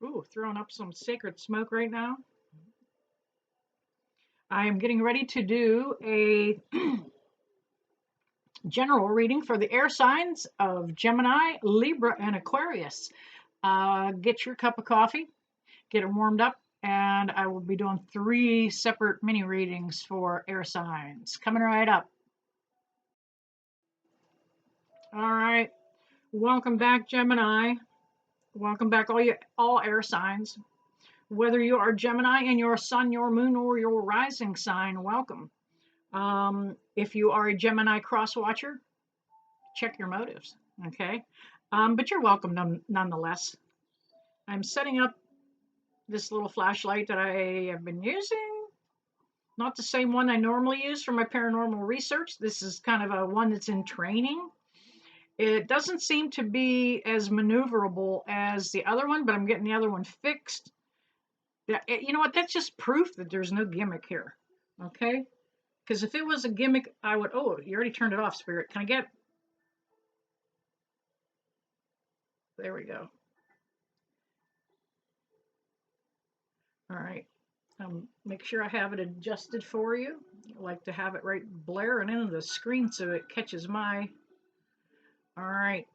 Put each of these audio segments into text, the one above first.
Ooh, throwing up some sacred smoke right now. I am getting ready to do a general reading for the air signs of Gemini, Libra, and Aquarius. Get your cup of coffee, get it warmed up, and I will be doing 3 separate mini readings for air signs. Coming right up. All right. Welcome back, Gemini. Welcome back, all air signs. Whether you are Gemini in your sun, your moon, or your rising sign, welcome. If you are a Gemini cross watcher, check your motives, okay? But you're welcome nonetheless. I'm setting up this little flashlight that I have been using. Not the same one I normally use for my paranormal research. This is kind of a one that's in training. It doesn't seem to be as maneuverable as the other one, but I'm getting the other one fixed. You know what? That's just proof that there's no gimmick here, okay? Because if it was a gimmick, I would, oh, you already turned it off, Spirit. Can I get, there we go. All right. Make sure I have it adjusted for you. I like to have it right blaring into the screen so it catches my, all right.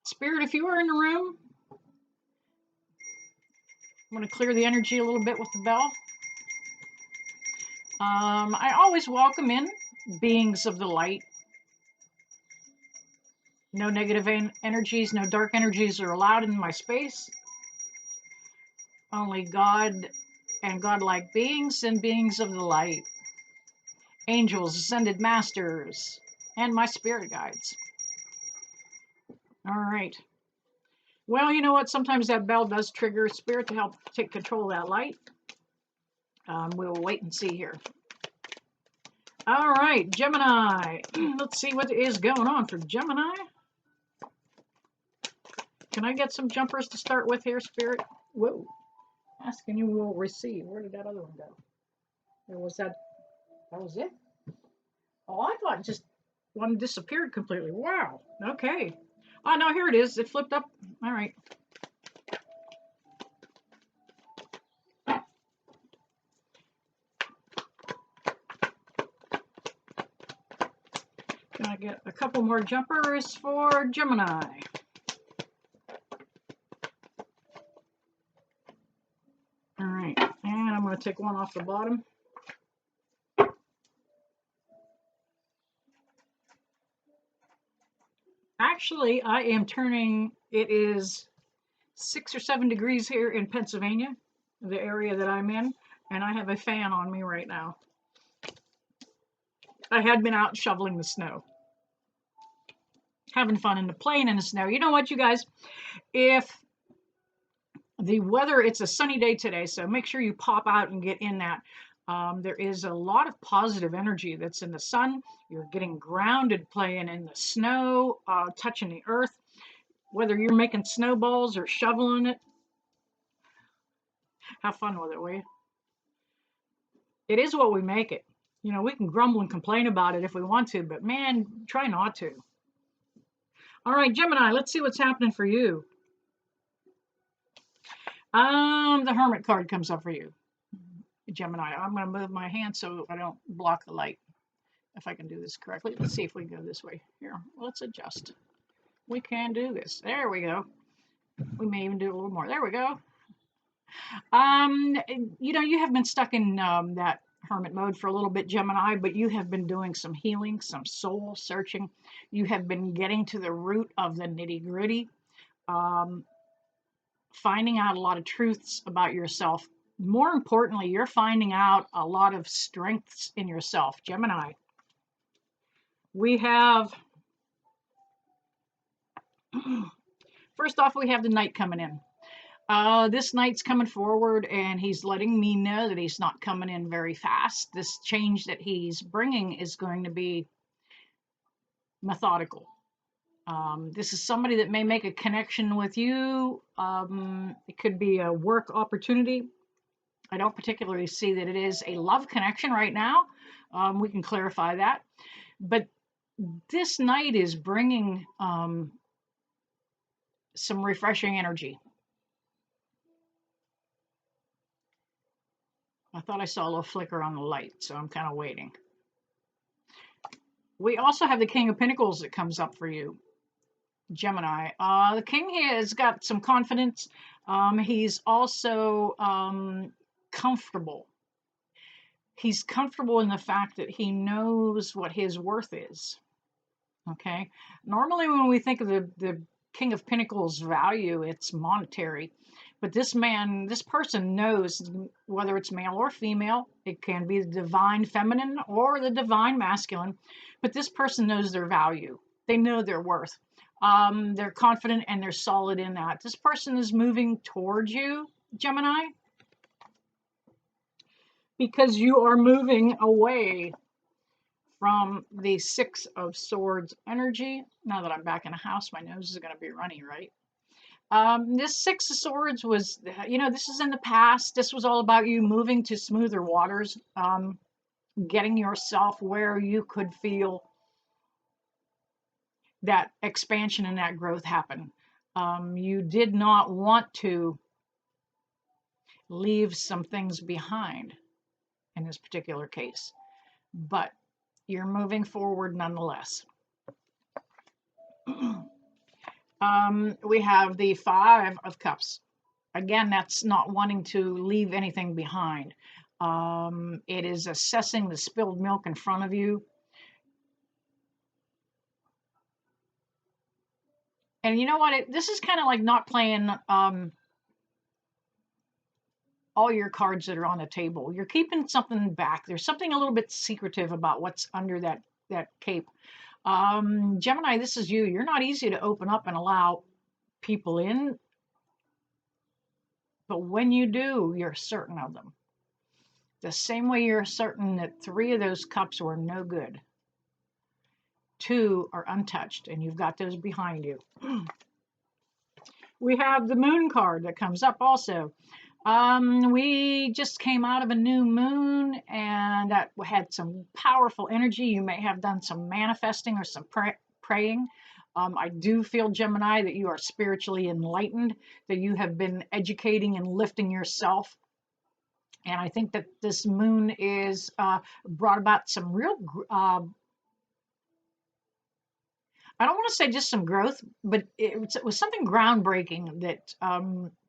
Spirit, if you are in the room, I'm going to clear the energy a little bit with the bell. I always welcome in beings of the light. No negative energies, no dark energies are allowed in my space. Only God and godlike beings and beings of the light. Angels, ascended masters, and my spirit guides. All right. Well, you know what? Sometimes that bell does trigger spirit to help take control of that light. We'll wait and see here. All right, Gemini. Let's see what is going on for Gemini. Can I get some jumpers to start with here, Spirit? Whoa. Ask and you will receive. Where did that other one go? Or was that was it? Oh, I thought just one disappeared completely. Wow. Okay. Oh, no, here it is. It flipped up. All right. Can I get a couple more jumpers for Gemini? All right. And I'm going to take one off the bottom. Actually, I am turning, it is 6 or 7 degrees here in Pennsylvania, the area that I'm in, and I have a fan on me right now. I had been out shoveling the snow, having fun in the plane in the snow. You know what, you guys? If the weather, it's a sunny day today, so make sure you pop out and get in that. There is a lot of positive energy that's in the sun. You're getting grounded playing in the snow, touching the earth. Whether you're making snowballs or shoveling it, have fun with it, will you? It is what we make it. You know, we can grumble and complain about it if we want to, but man, try not to. All right, Gemini, let's see what's happening for you. The Hermit card comes up for you, Gemini. I'm going to move my hand so I don't block the light. If I can do this correctly. Let's see if we can go this way. Here, let's adjust. We can do this. There we go. We may even do a little more. There we go. You know, you have been stuck in that hermit mode for a little bit, Gemini, but you have been doing some healing, some soul searching. You have been getting to the root of the nitty-gritty, finding out a lot of truths about yourself. More importantly, you're finding out a lot of strengths in yourself, Gemini. We have, first off, we have the Knight coming in. This Knight's coming forward and he's letting me know that he's not coming in very fast. This change that he's bringing is going to be methodical. This is somebody that may make a connection with you. It could be a work opportunity. I don't particularly see that it is a love connection right now. We can clarify that. But this Knight is bringing some refreshing energy. I thought I saw a little flicker on the light, so I'm kind of waiting. We also have the King of Pentacles that comes up for you, Gemini. The King here has got some confidence. He's also comfortable. He's comfortable in the fact that he knows what his worth is. Okay. Normally, when we think of the King of Pentacles value, it's monetary. But this person knows whether it's male or female. It can be the divine feminine or the divine masculine. But this person knows their value. They know their worth. They're confident and they're solid in that. This person is moving towards you, Gemini, because you are moving away from the Six of Swords energy. Now that I'm back in the house, my nose is going to be runny, right? This Six of Swords was, this is in the past. This was all about you moving to smoother waters, getting yourself where you could feel that expansion and that growth happen. You did not want to leave some things behind in this particular case, but you're moving forward nonetheless. We have the Five of Cups. Again, that's not wanting to leave anything behind. It is assessing the spilled milk in front of you. And you know what? This is kind of like not playing all your cards that are on the table. You're keeping something back. There's something a little bit secretive about what's under that cape. Gemini, this is you. You're not easy to open up and allow people in. But when you do, you're certain of them. The same way you're certain that 3 of those cups were no good. 2 are untouched, and you've got those behind you. We have the Moon card that comes up also. We just came out of a new moon, and that had some powerful energy. You may have done some manifesting or some praying. I do feel, Gemini, that you are spiritually enlightened, that you have been educating and lifting yourself. And I think that this moon is brought about some real, I don't want to say just some growth, but it was something groundbreaking that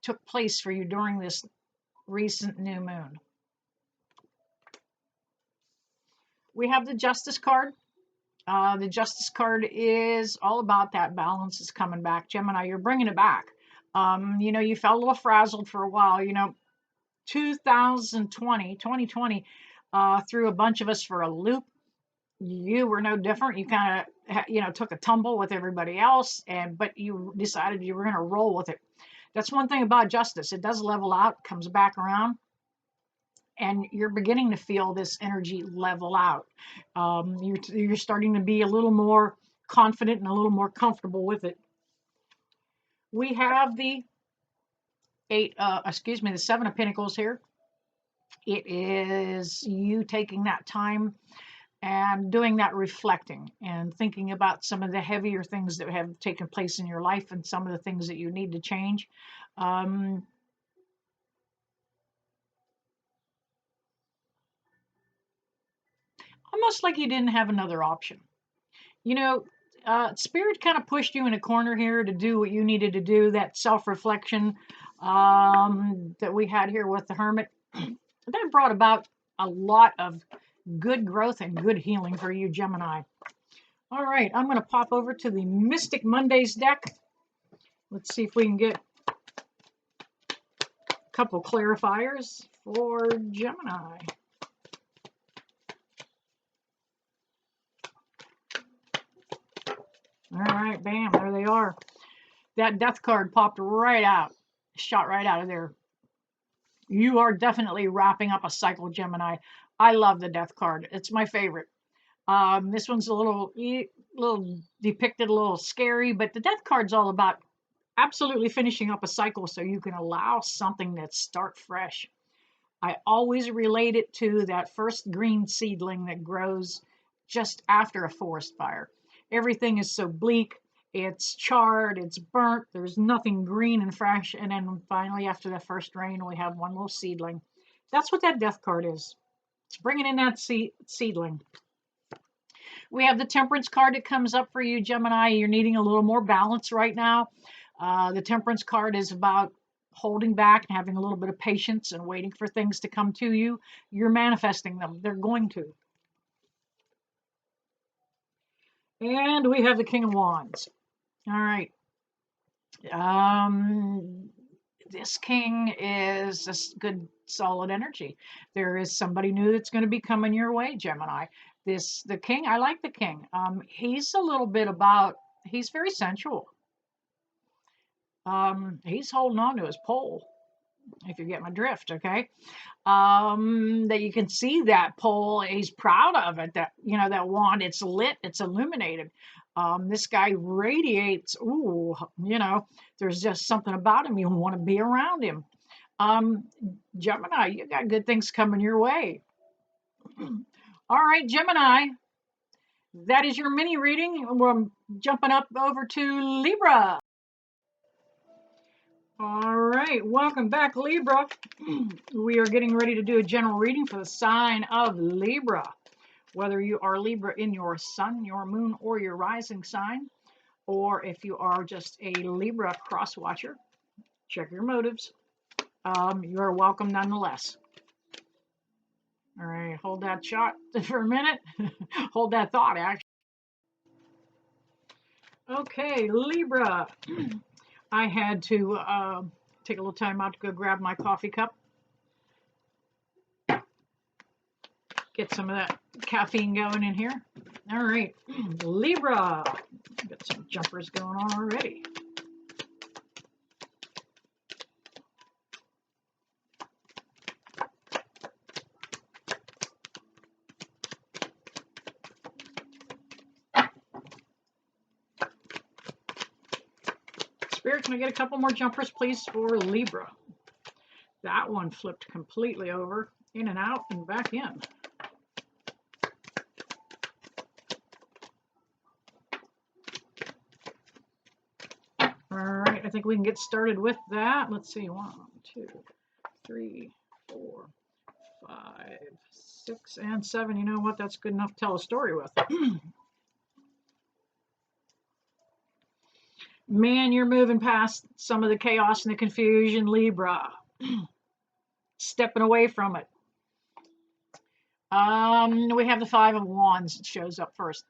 took place for you during this recent new moon. We have the Justice card. The Justice card is all about that balance is coming back. Gemini, you're bringing it back. You felt a little frazzled for a while. 2020 threw a bunch of us for a loop. You were no different. You kind of, took a tumble with everybody else, but you decided you were going to roll with it. That's one thing about Justice. It does level out, comes back around, and you're beginning to feel this energy level out. You're starting to be a little more confident and a little more comfortable with it. We have the the Seven of Pentacles here. It is you taking that time and doing that reflecting and thinking about some of the heavier things that have taken place in your life and some of the things that you need to change. Almost like you didn't have another option. Spirit kind of pushed you in a corner here to do what you needed to do, that self-reflection that we had here with the Hermit. That brought about a lot of good growth and good healing for you, Gemini. All right, I'm going to pop over to the Mystic Mondays deck. Let's see if we can get a couple clarifiers for Gemini. All right, bam, there they are. That Death card popped right out, shot right out of there. You are definitely wrapping up a cycle, Gemini. I love the Death card. It's my favorite. This one's a little depicted, a little scary, but the Death card's all about absolutely finishing up a cycle so you can allow something to start fresh. I always relate it to that first green seedling that grows just after a forest fire. Everything is so bleak. It's charred, it's burnt, there's nothing green and fresh, and then finally after the first rain we have one little seedling. That's what that death card is. It's bringing in that seedling. We have the Temperance card that comes up for you, Gemini. You're needing a little more balance right now. The Temperance card is about holding back and having a little bit of patience and waiting for things to come to you. You're manifesting them. They're going to. And we have the King of Wands. All right. This king is a good, solid energy. There is somebody new that's going to be coming your way, Gemini. The king, I like the king. He's a little bit about, he's very sensual. He's holding on to his pole, if you get my drift, okay? That you can see that pole, he's proud of it, that, you know, that wand, it's lit, it's illuminated. This guy radiates, ooh, you know, there's just something about him, you want to be around him. Gemini, you got good things coming your way. All right, Gemini, that is your mini reading. We're jumping up over to Libra. All right, welcome back, Libra. We are getting ready to do a general reading for the sign of Libra. Whether you are Libra in your sun, your moon, or your rising sign, or if you are just a Libra cross watcher, check your motives. You're welcome nonetheless. All right, hold that shot for a minute. Hold that thought, actually. Okay, Libra. I had to take a little time out to go grab my coffee cup. Get some of that caffeine going in here. All right, Libra. Got some jumpers going on already. Spirit, can I get a couple more jumpers, please, for Libra? That one flipped completely over, in and out and back in. All right, I think we can get started with that. Let's see, 1, 2, 3, 4, 5, 6, and 7. You know what? That's good enough to tell a story with. Man, you're moving past some of the chaos and the confusion, Libra. Stepping away from it. We have the 5 of Wands that shows up first.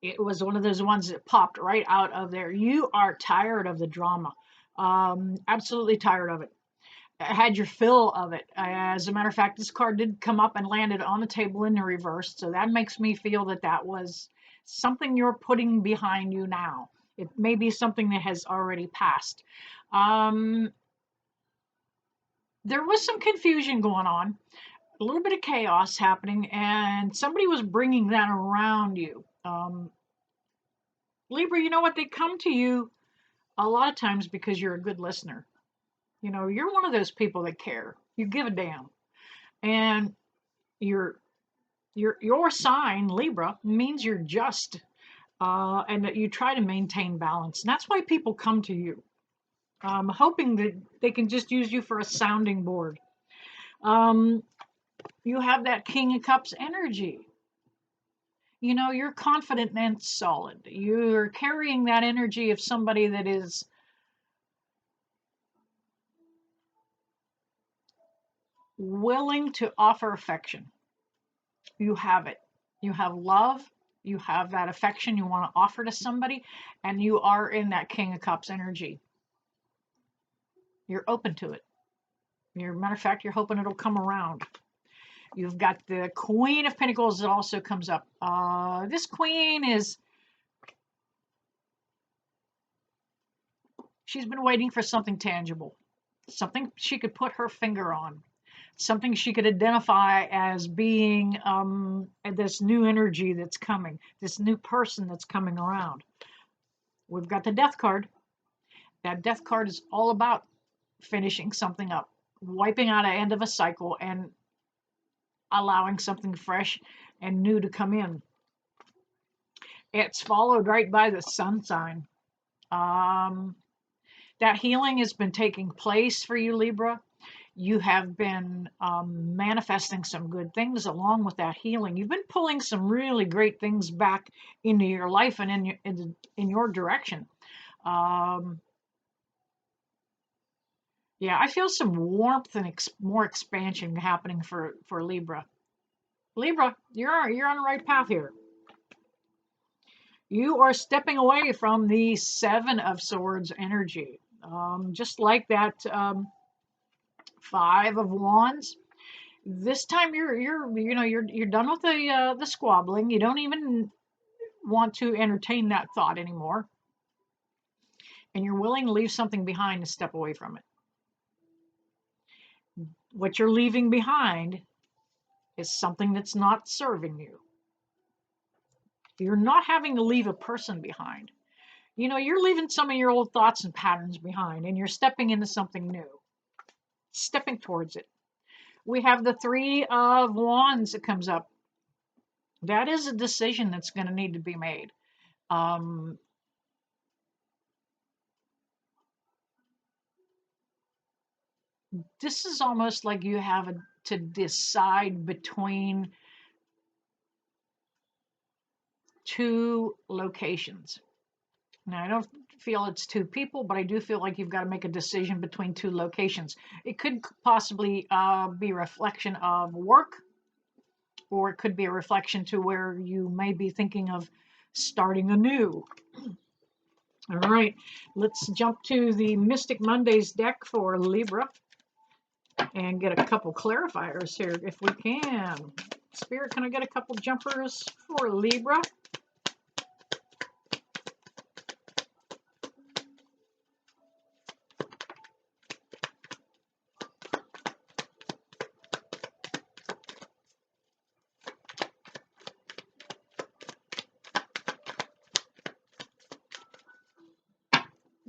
It was one of those ones that popped right out of there. You are tired of the drama. Absolutely tired of it. Had your fill of it. As a matter of fact, this card did come up and landed on the table in the reverse. So that makes me feel that that was something you're putting behind you now. It may be something that has already passed. There was some confusion going on, a little bit of chaos happening, and somebody was bringing that around you. Libra, you know what? They come to you a lot of times because you're a good listener. You know, you're one of those people that care. You give a damn. And your sign, Libra, means you're just, and that you try to maintain balance. And that's why people come to you, hoping that they can just use you for a sounding board. You have that King of Cups energy. You know, you're confident and solid. You're carrying that energy of somebody that is willing to offer affection. You have it. You have love. You have that affection you want to offer to somebody, and you are in that King of Cups energy. You're open to it. Matter of fact, you're hoping it'll come around. You've got the Queen of Pentacles that also comes up. This queen she's been waiting for something tangible, something she could put her finger on, something she could identify as being this new energy that's coming, this new person that's coming around. We've got the Death card. That Death card is all about finishing something up, wiping out an end of a cycle and allowing something fresh and new to come in. It's followed right by the Sun sign. That healing has been taking place for you, Libra. You have been manifesting some good things along with that healing. You've been pulling some really great things back into your life and in your direction. Um, yeah, I feel some warmth and more expansion happening for Libra. Libra, you're on the right path here. You are stepping away from the Seven of Swords energy, just like that Five of Wands. This time you're done with the squabbling. You don't even want to entertain that thought anymore, and you're willing to leave something behind and step away from it. What you're leaving behind is something that's not serving you. You're not having to leave a person behind. You're leaving some of your old thoughts and patterns behind, and you're stepping into something new, stepping towards it. We have the Three of Wands that comes up. That is a decision that's going to need to be made. This is almost like you have to decide between two locations. Now, I don't feel it's two people, but I do feel like you've got to make a decision between two locations. It could possibly be a reflection of work, or it could be a reflection to where you may be thinking of starting anew. All right, let's jump to the Mystic Mondays deck for Libra and get a couple clarifiers here if we can. Spirit, can I get a couple jumpers for Libra?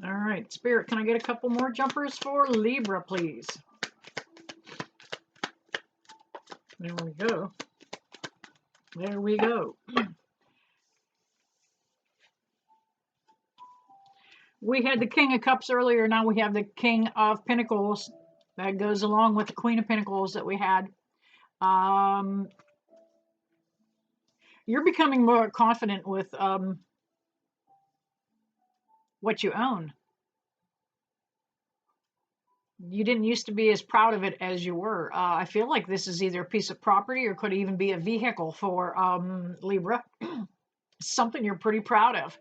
All right, Spirit, can I get a couple more jumpers for Libra, please? There we go. There we go. We had the King of Cups earlier. Now we have the King of Pentacles. That goes along with the Queen of Pentacles that we had. You're becoming more confident with what you own. You didn't used to be as proud of it as you were. I feel like this is either a piece of property or could even be a vehicle for Libra. Something you're pretty proud of.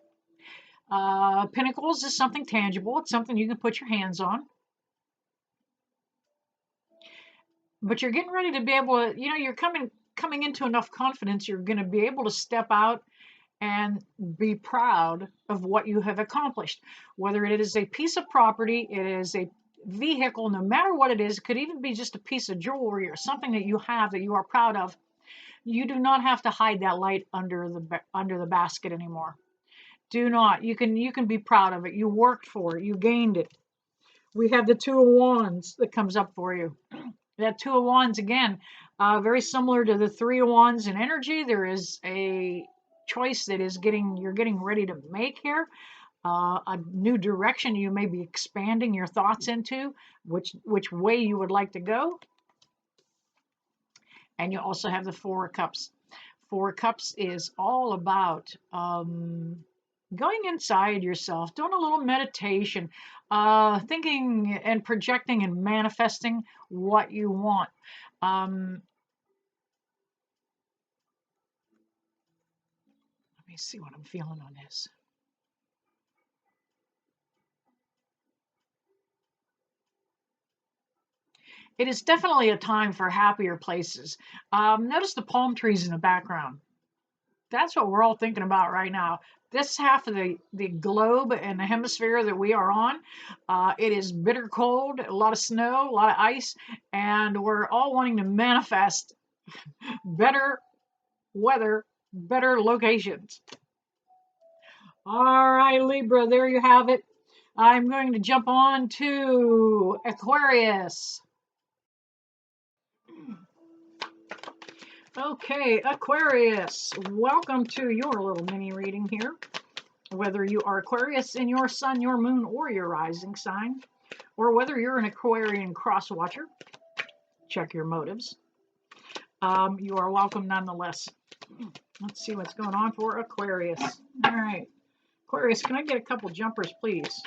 Pentacles is something tangible. It's something you can put your hands on. But you're getting ready to be able to, you're coming into enough confidence, you're going to be able to step out and be proud of what you have accomplished. Whether it is a piece of property, it is a vehicle, no matter what it is, it could even be just a piece of jewelry or something that you have that you are proud of. You do not have to hide that light under the basket anymore. Do not. You can be proud of it. You worked for it. You gained it. We have the Two of Wands that comes up for you. That Two of Wands, again, very similar to the Three of Wands in energy. There is a choice that you're getting ready to make here. A new direction you may be expanding your thoughts into, which way you would like to go. And you also have the Four of Cups. Four of Cups is all about going inside yourself, doing a little meditation, thinking and projecting and manifesting what you want. Let me see what I'm feeling on this. It is definitely a time for happier places. Notice the palm trees in the background. That's what we're all thinking about right now. This half of the globe and the hemisphere that we are on, it is bitter cold, a lot of snow, a lot of ice, and we're all wanting to manifest better weather, better locations. All right, Libra, there you have it. I'm going to jump on to Aquarius. Okay, Aquarius, welcome to your little mini reading here. Whether you are Aquarius in your sun, your moon, or your rising sign, or whether you're an Aquarian cross watcher, check your motives. You are welcome nonetheless. Let's see what's going on for Aquarius. All right. Aquarius, can I get a couple jumpers, please?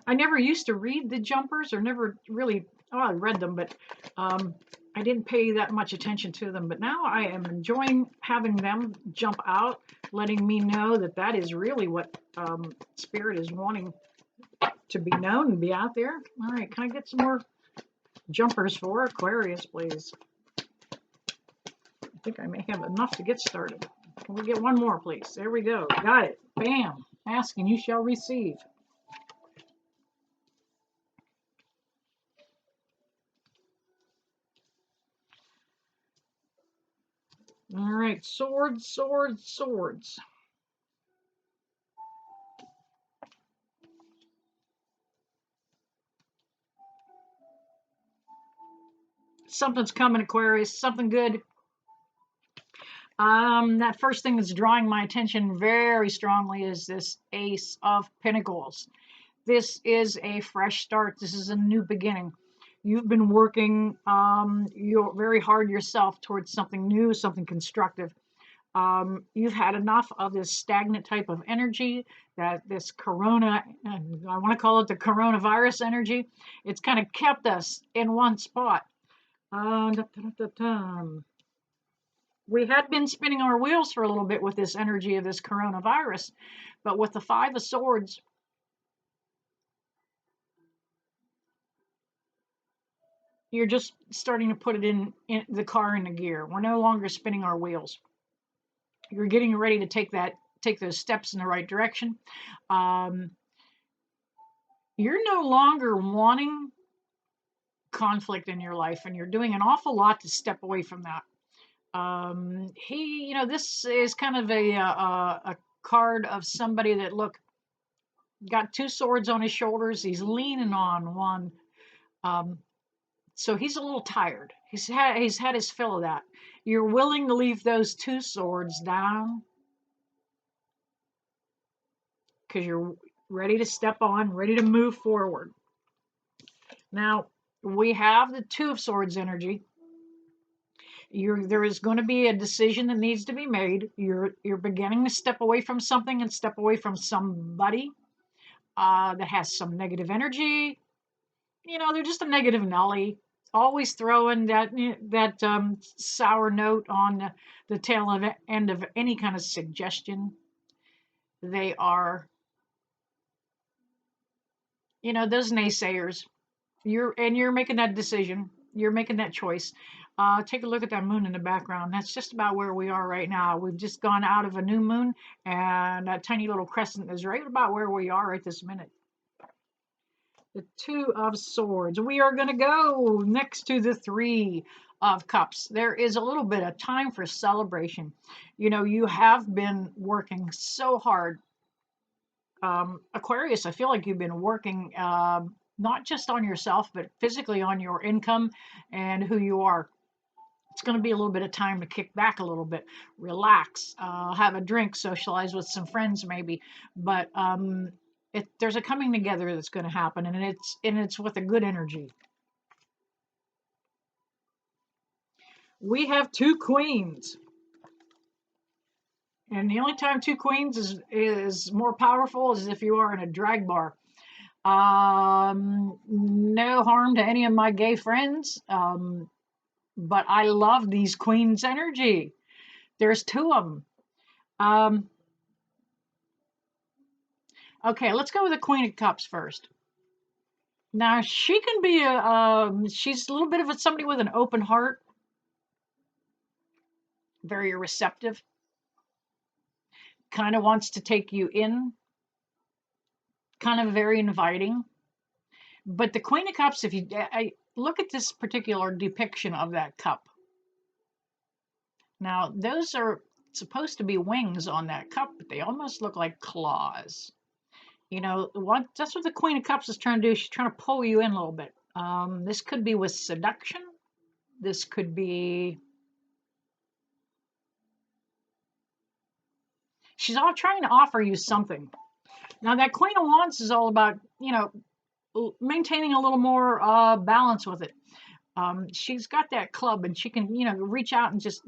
I never used to read the jumpers, or never really, oh, I read them, but I didn't pay that much attention to them. But now I am enjoying having them jump out, letting me know that that is really what Spirit is wanting to be known and be out there. All right, can I get some more jumpers for Aquarius, please? I think I may have enough to get started. Can we get one more, please? There we go. Got it. Bam. Ask and you shall receive. All right, swords, swords, swords. Something's coming, Aquarius, something good. That first thing that's drawing my attention very strongly is this Ace of Pentacles. This is a fresh start. This is a new beginning. You've been working you're very hard yourself towards something new, something constructive. You've had enough of this stagnant type of energy, that this corona, I want to call it the coronavirus energy. It's kind of kept us in one spot. We had been spinning our wheels for a little bit with this energy of this coronavirus, but with the Five of Swords, you're just starting to put it in the car into gear. We're no longer spinning our wheels. You're getting ready to take those steps in the right direction. You're no longer wanting conflict in your life, and you're doing an awful lot to step away from that. This is kind of a card of somebody that, look, got two swords on his shoulders. He's leaning on one. So he's a little tired. He's had his fill of that. You're willing to leave those two swords down because you're ready to step on, ready to move forward. Now, we have the Two of Swords energy. There is going to be a decision that needs to be made. You're beginning to step away from something and step away from somebody that has some negative energy. They're just a negative Nelly, always throwing that sour note on the tail end of any kind of suggestion. They are, those naysayers. You're making that decision. You're making that choice. Take a look at that moon in the background. That's just about where we are right now. We've just gone out of a new moon, and that tiny little crescent is right about where we are right this minute. The Two of Swords. We are going to go next to the Three of Cups. There is a little bit of time for celebration. You have been working so hard. Aquarius, I feel like you've been working not just on yourself, but physically on your income and who you are. It's going to be a little bit of time to kick back a little bit, relax, have a drink, socialize with some friends maybe. But there's a coming together that's going to happen, and it's with a good energy. We have two queens. And the only time two queens is more powerful is if you are in a drag bar. No harm to any of my gay friends, but I love these queens energy. There's two of them. Okay, let's go with the Queen of Cups first. Now, she can be she's a little bit of somebody with an open heart, very receptive, kind of wants to take you in, kind of very inviting. But the Queen of Cups, if I look at this particular depiction of that cup. Now, those are supposed to be wings on that cup, but they almost look like claws. That's what the Queen of Cups is trying to do. She's trying to pull you in a little bit. This could be with seduction. This could be she's all trying to offer you something. Now that Queen of Wands is all about, maintaining a little more balance with it. She's got that club, and she can, reach out and just,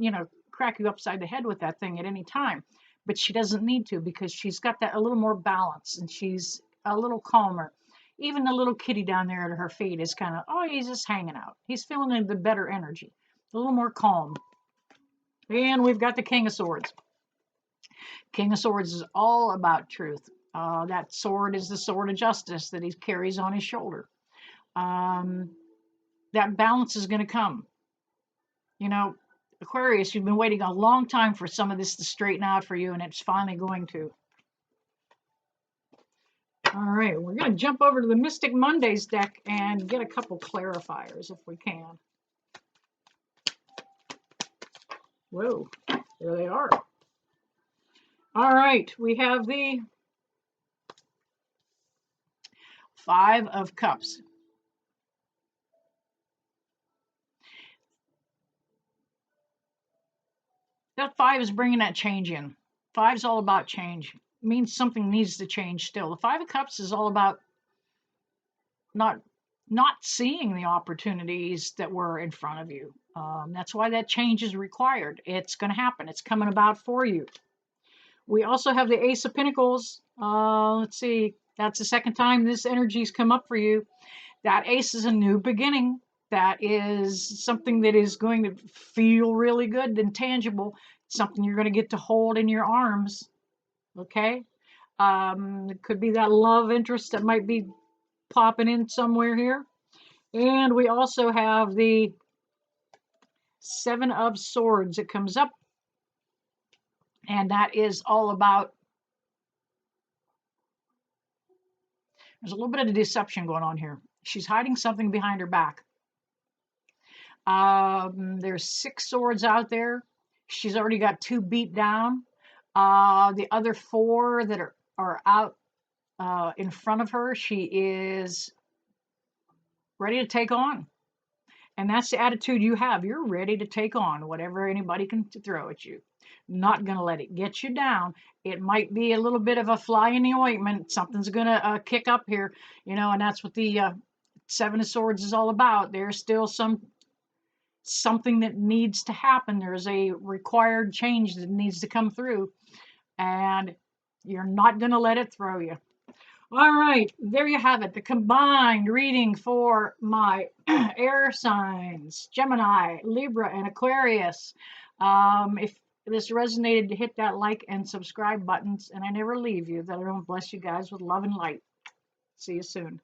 crack you upside the head with that thing at any time. But she doesn't need to, because she's got that a little more balance, and she's a little calmer. Even the little kitty down there at her feet is kind of, oh, he's just hanging out. He's feeling the better energy, a little more calm. And we've got the King of Swords. King of Swords is all about truth. That sword is the sword of justice that he carries on his shoulder. That balance is going to come. Aquarius, you've been waiting a long time for some of this to straighten out for you, and it's finally going to. All right, we're going to jump over to the Mystic Mondays deck and get a couple clarifiers if we can. Whoa, there they are. All right, we have the Five of Cups. That five is bringing that change in. Five's all about change. It means something needs to change still. The Five of Cups is all about not seeing the opportunities that were in front of you. That's why that change is required. It's going to happen. It's coming about for you. We also have the Ace of Pentacles. Let's see. That's the second time this energy's come up for you. That ace is a new beginning. That is something that is going to feel really good and tangible. Something you're going to get to hold in your arms. Okay? It could be that love interest that might be popping in somewhere here. And we also have the Seven of Swords that comes up. And that is all about, there's a little bit of deception going on here. She's hiding something behind her back. There's 6 swords out there. She's already got 2 beat down. The other 4 that are out in front of her, she is ready to take on. And that's the attitude you have. You're ready to take on whatever anybody can throw at you. Not going to let it get you down. It might be a little bit of a fly in the ointment. Something's going to kick up here, and that's what the Seven of Swords is all about. There's still something that needs to happen. There's a required change that needs to come through, and you're not going to let it throw you. All right, there you have it, the combined reading for my air signs, Gemini, Libra, and Aquarius. If this resonated, hit that like and subscribe buttons, and I never leave you. That I don't bless you guys with love and light. See you soon.